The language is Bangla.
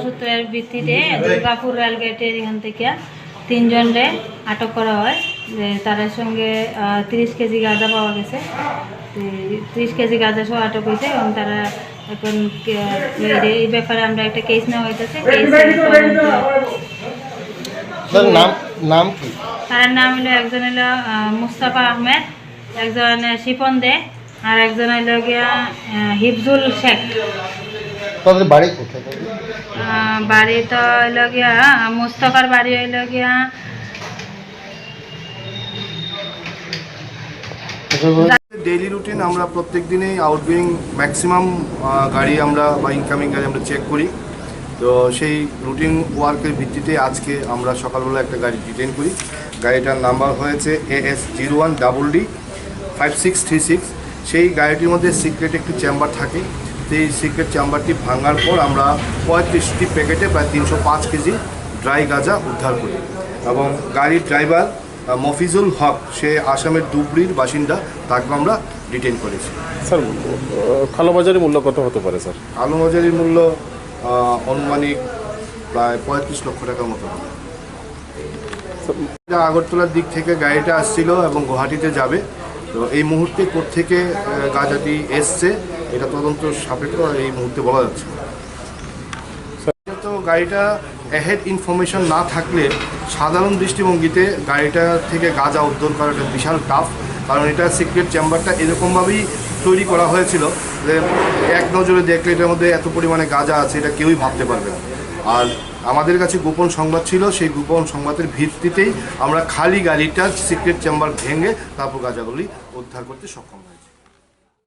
সূত্রের ভিত্তিতে দুর্গাপুর রেলগেটের এখান থেকে 3 জনকে আটক করা হয়। তার সঙ্গে 30 কেজি গাঁজা পাওয়া গেছে। 30 কেজি গাঁজা সহ আটক হয়েছে এবং তারা এখন এই ব্যাপারে আমরা একটা কেস নেওয়া হইতেছে। তার নাম হলো, একজন হলো মুস্তাফা আহমেদ, একজন শিপন দে, আর একজন হলো গিয়া হিফজুল শেখ। বাড়ি কোথায়? বাড়ি তো হইল গিয়া মুস্তফার বাড়ি হইল গিয়া ডেইলি রুটিন। আমরা প্রত্যেক দিনেই আউটগোয়িং ম্যাক্সিমাম গাড়ি আমরা বা ইনকামিং গাড়ি আমরা চেক করি। তো সেই রুটিন ওয়ার্কের ভিত্তিতে আজকে আমরা সকালবেলা একটা গাড়ি ডিটেইন করি। গাড়িটার নাম্বার হয়েছে AS01DD 5636। সেই গাড়িটির মধ্যে সিক্রেট একটি চেম্বার থাকে। সেই সিক্রেট চেম্বারটি ভাঙার পর আমরা 35টি প্যাকেটে প্রায় 305 কেজি ড্রাই গাঁজা উদ্ধার করি এবং গাড়ির ড্রাইভার মফিজুল হক, সে আসামের ধুবড়ির বাসিন্দা, তাকে আমরা ডিটেইন করেছি। স্যার, কালোবাজারি মূল্য কত হতে পারে স্যার? কালোবাজারির মূল্য আনুমানিক প্রায় 35 লক্ষ টাকার মতো হবে। আগরতলার দিক থেকে গাড়িটা আসছিল এবং গুয়াহাটিতে যাবে। তো এই মুহূর্তে কোত্থেকে গাঁজাটি এসছে এটা তদন্ত সাপেক্ষ এই মুহূর্তে বলা যাচ্ছে। তো গাড়িটা অ্যাহেড ইনফরমেশন না থাকলে সাধারণ দৃষ্টিভঙ্গিতে গাড়িটা থেকে গাঁজা উদ্ধার করাটা বিশাল টাফ, কারণ এটা সিক্রেট চেম্বারটা এরকমভাবেই তৈরি করা হয়েছিল যে এক নজরে দেখলে এটার মধ্যে এত পরিমাণে গাঁজা আছে এটা কেউই ভাবতে পারবে না। আর আমাদের কাছে গোপন সংবাদ ছিল, সেই গোপন সংবাদের ভিত্তিতেই আমরা খালি গাড়িটার সিক্রেট চেম্বার ভেঙে তারপর গাঁজাগুলি উদ্ধার করতে সক্ষম হই।